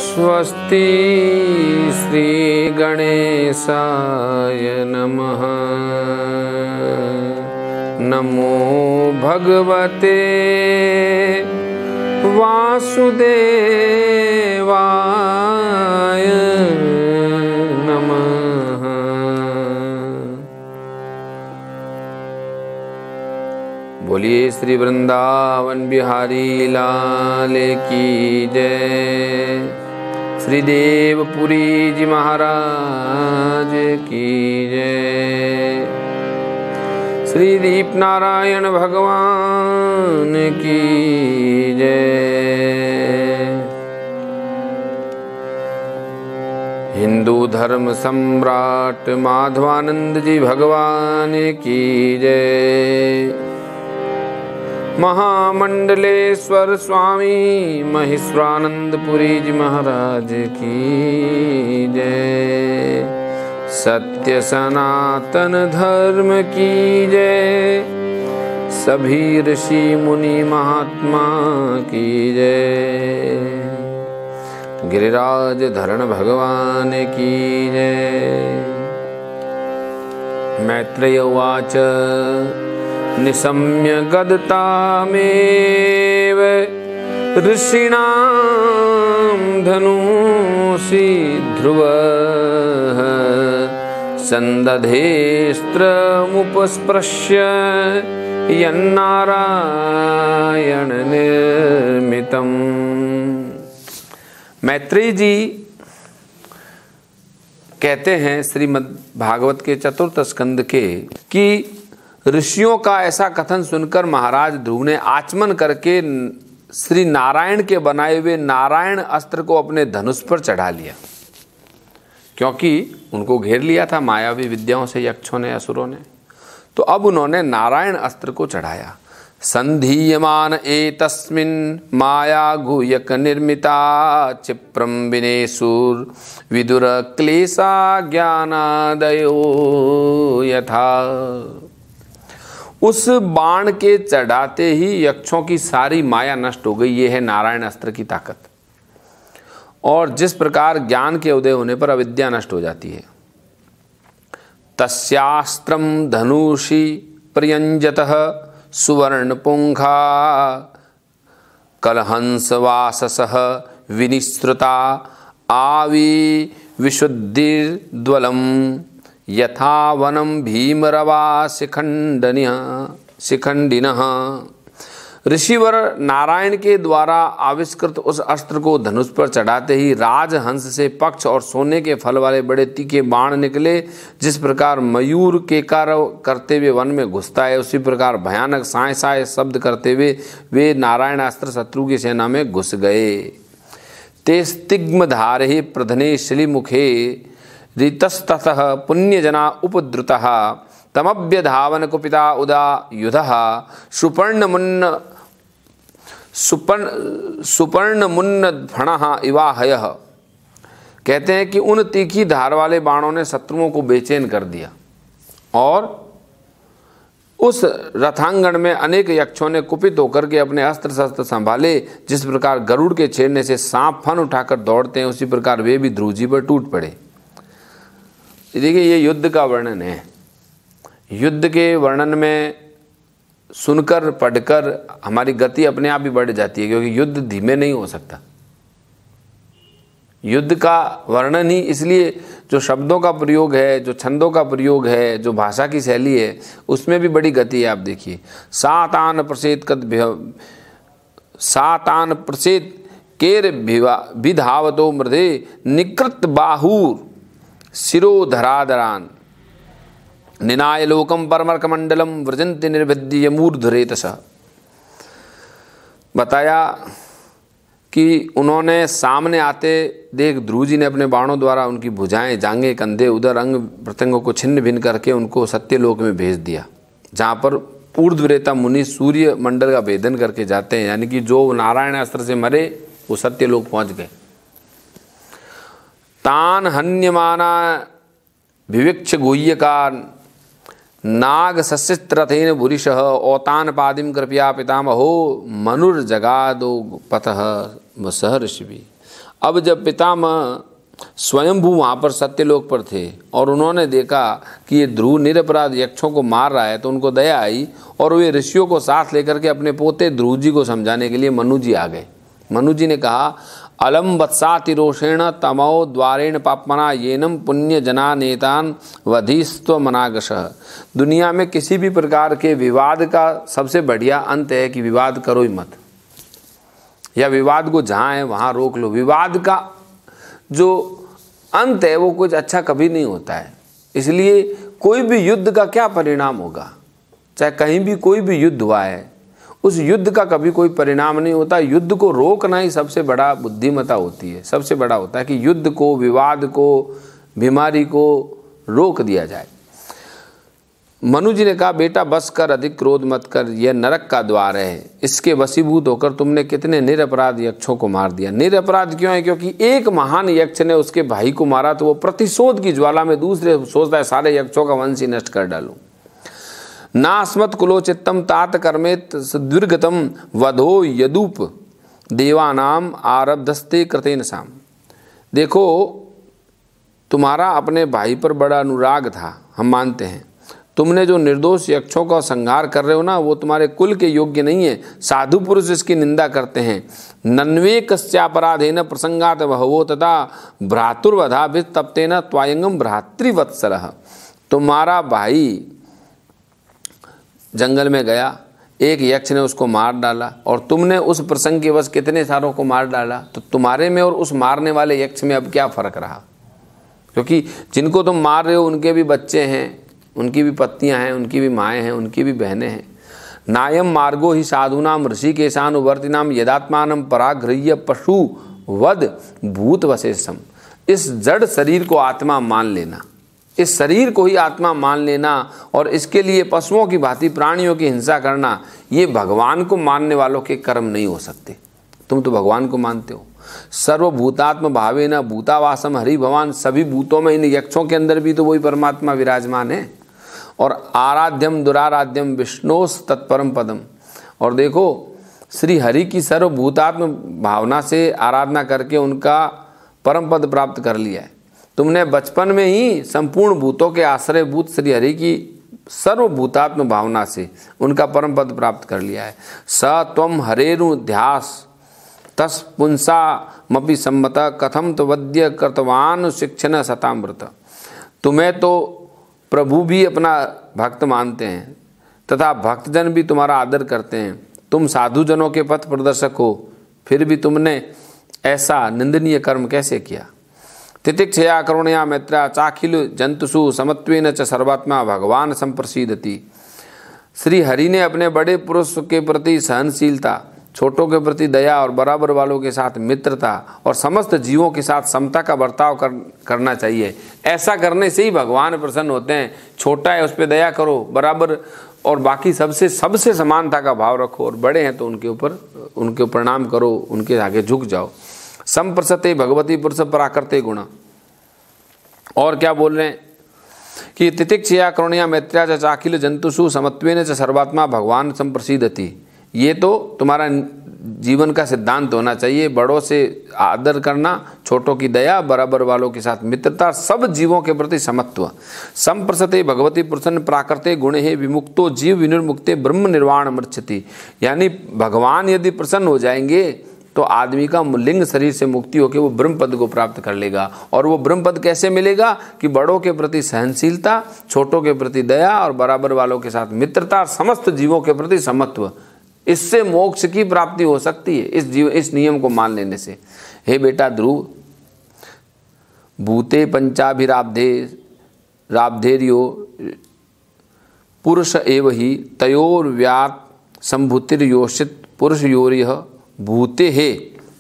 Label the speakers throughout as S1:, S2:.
S1: स्वस्ति श्री गणेशाय नमः। नमो भगवते वासुदेवाय नमः। बोलिए श्री वृंदावन बिहारी लाल की जय। श्री देवपुरी जी महाराज की जय। श्री दीप नारायण भगवान की जय। हिंदू धर्म सम्राट माधवानंद जी भगवान की जय। महामंडलेश्वर स्वामी महेश्वरानंदपुरी जी महाराज की जय। सत्य सनातन धर्म की जय। सभी ऋषि मुनि महात्मा की जय। गिरिराज धरण भगवान की जय। मैत्रेय उवाच निशम्य गदतामेव ऋषीणां धनुषि ध्रुवः संदधेस्त्रमुपस्पृश्य यन्नारायण निर्मितम्। मैत्रेय जी कहते हैं श्रीमद् भागवत के चतुर्थ स्कंद के कि ऋषियों का ऐसा कथन सुनकर महाराज ध्रुव ने आचमन करके श्री नारायण के बनाए हुए नारायण अस्त्र को अपने धनुष पर चढ़ा लिया, क्योंकि उनको घेर लिया था मायावी विद्याओं से यक्षों ने असुरों ने। तो अब उन्होंने नारायण अस्त्र को चढ़ाया। संधीयमान एतस्मिन् माया गुह्यक निर्मिता क्षिप्रम विनेशुर विदुर क्लेशा ज्ञानादयो यथा। उस बाण के चढ़ाते ही यक्षों की सारी माया नष्ट हो गई। ये है नारायण अस्त्र की ताकत। और जिस प्रकार ज्ञान के उदय होने पर अविद्या नष्ट हो जाती है। तस्यास्त्रम धनुषि प्रयंजतः सुवर्ण पुंखा कलहंसवाससः विनिश्रुता आवी विशुद्धिर्द्वलम यथा वनम भीमरवा शिखंडिनः। ऋषिवर नारायण के द्वारा आविष्कृत उस अस्त्र को धनुष पर चढ़ाते ही राजहंस से पक्ष और सोने के फल वाले बड़े तीखे बाण निकले। जिस प्रकार मयूर के करते हुए वन में घुसता है, उसी प्रकार भयानक साय साय शब्द करते हुए वे नारायण अस्त्र शत्रु की सेना में घुस गए। ते स्तिग्मधारे प्रधने श्रीमुखे ऋतस्ततः पुण्यजना उपद्रुतः तमभ्यधावन कुपिता उदा युधः सुपर्ण मुन्न फणः इवाहयः। कहते हैं कि उन तीखी धार वाले बाणों ने शत्रुओं को बेचैन कर दिया और उस रथांगण में अनेक यक्षों ने कुपित होकर के अपने अस्त्र शस्त्र संभाले। जिस प्रकार गरुड़ के छेड़ने से सांप फन उठाकर दौड़ते हैं, उसी प्रकार वे भी ध्रुव जी पर टूट पड़े। देखिए, ये युद्ध का वर्णन है। युद्ध के वर्णन में सुनकर पढ़कर हमारी गति अपने आप ही बढ़ जाती है, क्योंकि युद्ध धीमे नहीं हो सकता। युद्ध का वर्णन ही इसलिए जो शब्दों का प्रयोग है, जो छंदों का प्रयोग है, जो भाषा की शैली है, उसमें भी बड़ी गति है। आप देखिए, सातान प्रसेत केर विधावतो मृदे निकृत बाहुर शिरोधराधरान निनाय लोकम परमर्क मंडलम व्रजंति निर्विद्य यमूर्धरेतस। बताया कि उन्होंने सामने आते देख ध्रुव जी ने अपने बाणों द्वारा उनकी भुजाएं, जांघें, कंधे, उदर, अंग प्रत्यंगों को छिन्न भिन्न करके उनको सत्यलोक में भेज दिया, जहाँ पर ऊर्ध्वरेता मुनि सूर्य मंडल का भेदन करके जाते हैं। यानी कि जो नारायण अस्त्र से मरे वो सत्यलोक पहुँच गए। तान हन्यमाना विविक्ष गुह्यका नाग सशित्रथेन भूरिशः औतान पादिम कृपया पितामहो मनुर्जगादो पतः सह ऋषि। अब जब पितामह स्वयंभू वहाँ पर सत्यलोक पर थे और उन्होंने देखा कि ये ध्रुव निरपराध यक्षों को मार रहा है, तो उनको दया आई और वे ऋषियों को साथ लेकर के अपने पोते ध्रुव जी को समझाने के लिए मनु जी आ गए। मनु जी ने कहा, अलम वत्सातिरोषेण तमो द्वारेण पापमना येनम पुण्य जना नेतान वधिस्व मनागश। दुनिया में किसी भी प्रकार के विवाद का सबसे बढ़िया अंत है कि विवाद करो ही मत, या विवाद को जहाँ है वहाँ रोक लो। विवाद का जो अंत है वो कुछ अच्छा कभी नहीं होता है। इसलिए कोई भी युद्ध का क्या परिणाम होगा, चाहे कहीं भी कोई भी युद्ध हुआ है, उस युद्ध का कभी कोई परिणाम नहीं होता। युद्ध को रोकना ही सबसे बड़ा बुद्धिमत्ता होती है। सबसे बड़ा होता है कि युद्ध को, विवाद को, बीमारी को रोक दिया जाए। मनु जी ने कहा, बेटा बस कर, अधिक क्रोध मत कर, यह नरक का द्वार है, इसके वशीभूत होकर तुमने कितने निरपराध यक्षों को मार दिया। निरपराध क्यों है? क्योंकि एक महान यक्ष ने उसके भाई को मारा, तो वो प्रतिशोध की ज्वाला में दूसरे सोचता है सारे यक्षों का वंश ही नष्ट कर डालूं। नास्मत् कुलोचित्तम तात कर्मेत सद्विर्गतम वधो यदूप देवानाम आरब्धस्ते कृतेन साम। देखो, तुम्हारा अपने भाई पर बड़ा अनुराग था, हम मानते हैं। तुमने जो निर्दोष यक्षों का संहार कर रहे हो ना, वो तुम्हारे कुल के योग्य नहीं है। साधु पुरुष इसकी निंदा करते हैं। नन्वे कस्यापराधेन प्रसंगात बहवो तथा भ्रातुर्वधाभित तप्तेन त्वायंगम भ्रातृवत्सरः। तुम्हारा भाई जंगल में गया, एक यक्ष ने उसको मार डाला और तुमने उस प्रसंग के वश कितने सारों को मार डाला। तो तुम्हारे में और उस मारने वाले यक्ष में अब क्या फर्क रहा? क्योंकि जिनको तुम मार रहे हो उनके भी बच्चे हैं, उनकी भी पत्नियां हैं, उनकी भी माएँ हैं, उनकी भी बहनें हैं। नायम मार्गो ही साधुनाम ऋषिकेशानुवर्तिनाम यदात्मानम परागृह्य पशु वध भूत वशेषम। इस जड़ शरीर को आत्मा मान लेना, इस शरीर को ही आत्मा मान लेना और इसके लिए पशुओं की भांति प्राणियों की हिंसा करना, ये भगवान को मानने वालों के कर्म नहीं हो सकते। तुम तो भगवान को मानते हो। सर्वभूतात्म भावेन भूतावासम हरि भगवान। सभी भूतों में, इन यक्षों के अंदर भी तो वही परमात्मा विराजमान है। और आराध्यम दुराराध्यम विष्णोस तत्परम पदम। और देखो, श्री हरि की सर्वभूतात्म भावना से आराधना करके उनका परम पद प्राप्त कर लिया है। तुमने बचपन में ही संपूर्ण भूतों के आश्रयभूत श्री हरि की सर्वभूतात्म भावना से उनका परम पद प्राप्त कर लिया है। स त्वम हरेरुध्यास तस् पुंसा मपि सम्मत कथम तो वद्य कृतवान शिक्षण सतामृत। तुम्हें तो प्रभु भी अपना भक्त मानते हैं तथा भक्तजन भी तुम्हारा आदर करते हैं। तुम साधुजनों के पथ प्रदर्शक हो, फिर भी तुमने ऐसा निंदनीय कर्म कैसे किया? तितिक्षया करुणया मैत्र्या चाखिल जंतुषु समत्वेन च सर्वात्मा भगवान संप्रसीदति। श्री हरि ने अपने बड़े पुरुष के प्रति सहनशीलता, छोटों के प्रति दया और बराबर वालों के साथ मित्रता और समस्त जीवों के साथ समता का बर्ताव करना चाहिए। ऐसा करने से ही भगवान प्रसन्न होते हैं। छोटा है उस पर दया करो, बराबर और बाकी सबसे समानता का भाव रखो, और बड़े हैं तो उनके प्रणाम करो, उनके आगे झुक जाओ। संप्रसते भगवती पुरुष पराकृते गुण। और क्या बोल रहे हैं कि तितिक्षया करुणया मैत्र्या च चाखिल जंतुषु समत्वेन च सर्वात्मा भगवान संप्रसीदति। ये तो तुम्हारा जीवन का सिद्धांत होना चाहिए। बड़ों से आदर करना, छोटों की दया, बराबर वालों के साथ मित्रता, सब जीवों के प्रति समत्व। संप्रसते भगवती पुरुषन प्राकृते गुणे विमुक्तो जीव विनिर्मुक्ते ब्रह्म निर्वाण मृच्छति। यानी भगवान यदि प्रसन्न हो जाएंगे तो आदमी का लिंग शरीर से मुक्ति होकर वो ब्रह्म पद को प्राप्त कर लेगा। और वो ब्रह्म पद कैसे मिलेगा? कि बड़ों के प्रति सहनशीलता, छोटों के प्रति दया और बराबर वालों के साथ मित्रता, समस्त जीवों के प्रति समत्व। इससे मोक्ष की प्राप्ति हो सकती है, इस नियम को मान लेने से। हे बेटा ध्रुव, भूते पंचाभिराब्धेर्यो पुरुष एव ही तयोर्व्यात संभूतिर्योषित पुरुष योरिह भूते हे।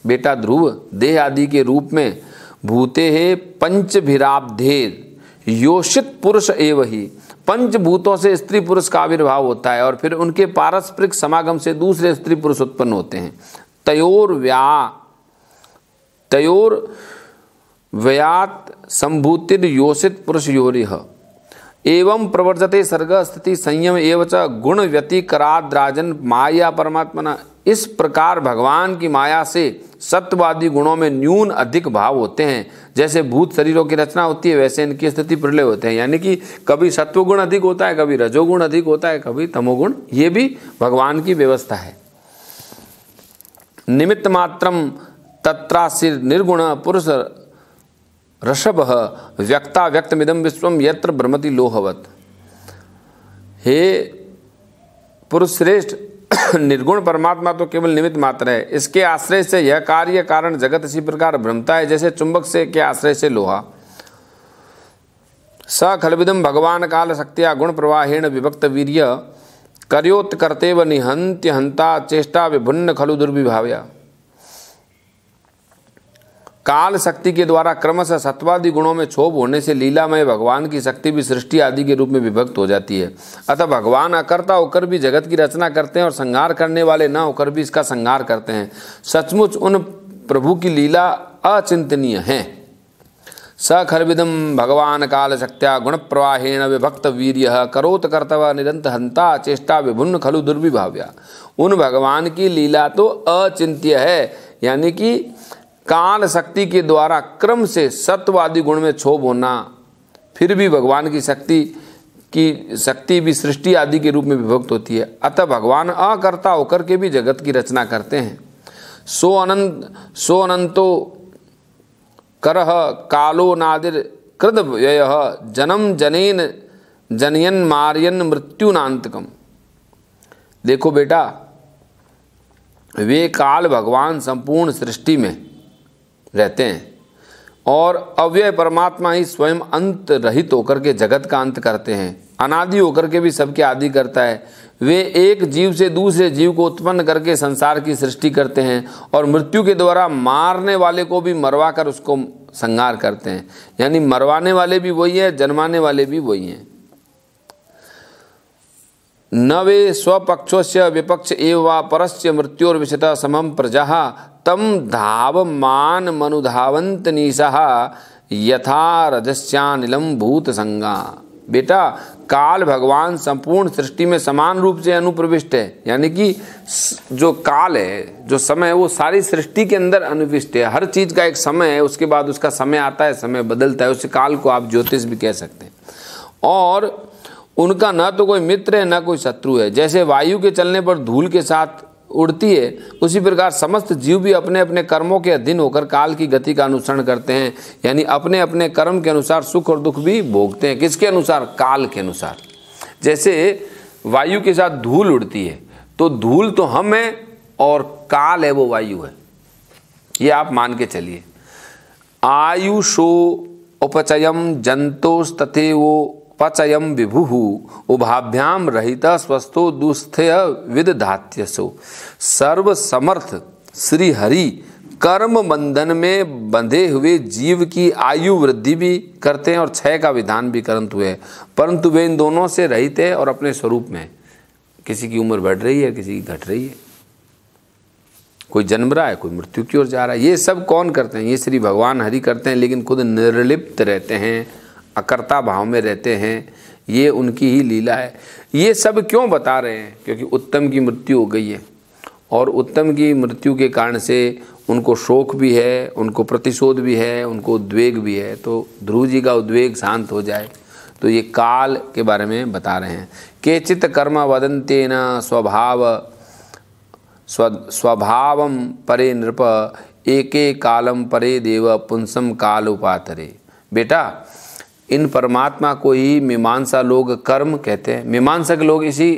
S1: बेटा ध्रुव, देह आदि के रूप में भूते हे पंचभिराब्धेर योषित पुरुष एव ही। पंचभूतों से स्त्री पुरुष का आविर्भाव होता है और फिर उनके पारस्परिक समागम से दूसरे स्त्री पुरुष उत्पन्न होते हैं। तयोर्व्यात संभूतिर योषित पुरुष योरिह एवं प्रवर्जते सर्ग स्थिति संयम एवं च गुण व्यतिकराद्राजन माया परमात्मना। इस प्रकार भगवान की माया से सत्ववादी गुणों में न्यून अधिक भाव होते हैं। जैसे भूत शरीरों की रचना होती है वैसे इनकी स्थिति प्रलय होते हैं, यानी कि कभी सत्वगुण अधिक होता है, कभी रजोगुण अधिक होता है, कभी तमोगुण। ये भी भगवान की व्यवस्था है। निमित्त मात्रम तत्रासि निर्गुण पुरुष ऋषभ व्यक्ता व्यक्तमिदं विश्वम यत्र भ्रमति लोहवत। हे पुरुष श्रेष्ठ, निर्गुण परमात्मा तो केवल निमित्त मात्र है। इसके आश्रय से यह कार्य कारण जगत इसी प्रकार भ्रमता है जैसे चुंबक से के आश्रय से लोहा। स खलविदम भगवान काल शक्तिया गुण प्रवाहेण विभक्त वीर्य कर्योत कर्तेव निहंत्य हंता चेष्टा विभिन्न खलु दुर्विभाव्या। काल शक्ति के द्वारा क्रमशः सत्वादि गुणों में क्षोभ होने से लीलामय भगवान की शक्ति भी सृष्टि आदि के रूप में विभक्त हो जाती है। अतः भगवान अकर्ता होकर भी जगत की रचना करते हैं और संहार करने वाले न होकर भी इसका संहार करते हैं। सचमुच उन प्रभु की लीला अचिंतनीय है। स खलविदम भगवान काल शक्त्या गुण प्रवाहेण विभक्त वीर्य करोत कर्तव्य निरंत हंता चेष्टा विभिन्न खलु दुर्विभाव्या। उन भगवान की लीला तो अचिंत्य है, यानी कि काल शक्ति के द्वारा क्रम से सत्वादि गुण में क्षोभ होना, फिर भी भगवान की शक्ति भी सृष्टि आदि के रूप में विभक्त होती है। अतः भगवान अकर्ता होकर के भी जगत की रचना करते हैं। सो अनंतो करह कालो नादिर कृद व्यय जन्म जनेन जनयन मार्यन मृत्युनांतकम। देखो बेटा, वे काल भगवान संपूर्ण सृष्टि में रहते हैं और अव्यय परमात्मा ही स्वयं अंत रहित होकर के जगत का अंत करते हैं। अनादि होकर के भी सबके आदि करता है। वे एक जीव से दूसरे जीव को उत्पन्न करके संसार की सृष्टि करते हैं और मृत्यु के द्वारा मारने वाले को भी मरवा कर उसको संहार करते हैं। यानी मरवाने वाले भी वही है, जन्माने वाले भी वही हैं। न वे स्वपक्षोस्य विपक्ष एव वा परस्य मृत्योर्विशता समम प्रजा तम धावमान मनुधावंत निशः यथा रजस्यानिलम भूत संगा। बेटा, काल भगवान संपूर्ण सृष्टि में समान रूप से अनुप्रविष्ट है, यानी कि जो काल है, जो समय है, वो सारी सृष्टि के अंदर अनुविष्ट है। हर चीज का एक समय है, उसके बाद उसका समय आता है, समय बदलता है। उस काल को आप ज्योतिष भी कह सकते हैं। और उनका न तो कोई मित्र है न कोई शत्रु है। जैसे वायु के चलने पर धूल के साथ उड़ती है, उसी प्रकार समस्त जीव भी अपने अपने कर्मों के अधीन होकर काल की गति का अनुसरण करते हैं। यानी अपने अपने कर्म के अनुसार सुख और दुख भी भोगते हैं। किसके अनुसार? काल के अनुसार। जैसे वायु के साथ धूल उड़ती है, तो धूल तो हम है और काल है वो वायु है, ये आप मान के चलिए। आयुषो उपचयम जंतोस्तथेवो पचयम विभु उभाभ्याम रहित स्वस्थो दुस्थय विदधात्यसो। सर्व समर्थ श्री हरि कर्म बंधन में बंधे हुए जीव की आयु वृद्धि भी करते हैं और क्षय का विधान भी करते हुए, परंतु वे इन दोनों से रहित है और अपने स्वरूप में। किसी की उम्र बढ़ रही है, किसी की घट रही है, कोई जन्म रहा है, कोई मृत्यु की ओर जा रहा है। ये सब कौन करते हैं? ये श्री भगवान हरि करते हैं, लेकिन खुद निर्लिप्त रहते हैं, अकर्ता भाव में रहते हैं। ये उनकी ही लीला है। ये सब क्यों बता रहे हैं? क्योंकि उत्तम की मृत्यु हो गई है और उत्तम की मृत्यु के कारण से उनको शोक भी है, उनको प्रतिशोध भी है, उनको उद्वेग भी है। तो ध्रुव जी का उद्वेग शांत हो जाए, तो ये काल के बारे में बता रहे हैं। केचित कर्म वदन्तेन स्वभावम परे नृप एके कालम परे देव पुंसम काल उपातरे। बेटा, इन परमात्मा को ही मीमांसा लोग कर्म कहते हैं। मीमांसक लोग इसी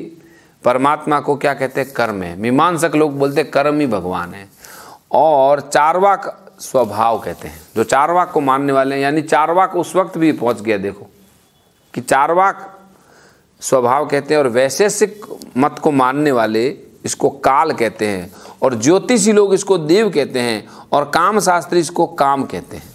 S1: परमात्मा को क्या कहते हैं? कर्म है। मीमांसक लोग बोलते हैं कर्म ही भगवान है। और चारवाक स्वभाव कहते हैं, जो चारवाक को मानने वाले हैं। यानी चारवाक उस वक्त भी पहुंच गया, देखो कि चारवाक स्वभाव कहते हैं और वैशेषिक मत को मानने वाले इसको काल कहते हैं और ज्योतिषी लोग इसको देव कहते हैं और काम शास्त्री इसको काम कहते हैं।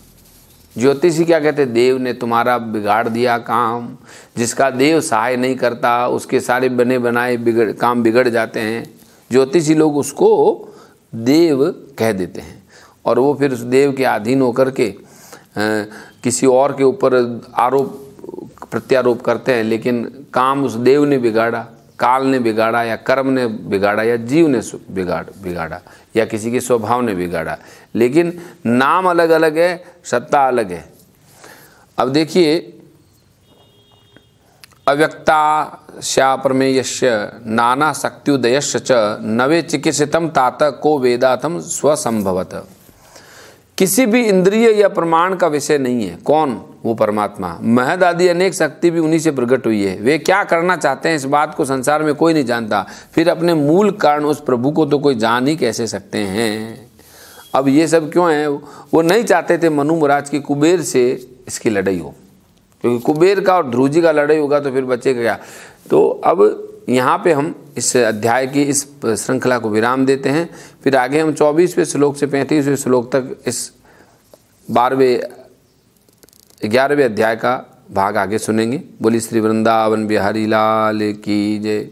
S1: ज्योतिषी क्या कहते हैं? देव ने तुम्हारा बिगाड़ दिया काम। जिसका देव सहाय नहीं करता उसके सारे बने बनाए काम बिगड़ जाते हैं। ज्योतिषी लोग उसको देव कह देते हैं और वो फिर उस देव के अधीन होकर के किसी और के ऊपर आरोप प्रत्यारोप करते हैं, लेकिन काम उस देव ने बिगाड़ा। काल ने बिगाड़ा या कर्म ने बिगाड़ा या जीव ने बिगाड़ा या किसी के स्वभाव ने बिगाड़ा, लेकिन नाम अलग अलग है, सत्ता अलग है। अब देखिए, अव्यक्ता प्रमेयस्य नाना शक्त्युदयश्च च नवे चिकित्सितम तात को वेदाथम स्वसंभवत। किसी भी इंद्रिय या प्रमाण का विषय नहीं है। कौन? वो परमात्मा। महद आदि अनेक शक्ति भी उन्हीं से प्रकट हुई है। वे क्या करना चाहते हैं इस बात को संसार में कोई नहीं जानता, फिर अपने मूल कारण उस प्रभु को तो कोई जान ही कैसे सकते हैं। अब ये सब क्यों है? वो नहीं चाहते थे मनु महाराज की कुबेर से इसकी लड़ाई हो, क्योंकि कुबेर का और ध्रुव जी का लड़ाई होगा तो फिर बचेगा क्या। तो अब यहाँ पे हम इस अध्याय की इस श्रृंखला को विराम देते हैं। फिर आगे हम 24वें श्लोक से 35वें श्लोक तक इस 11वें अध्याय का भाग आगे सुनेंगे। बोली श्री वृंदावन बिहारी लाल की जय।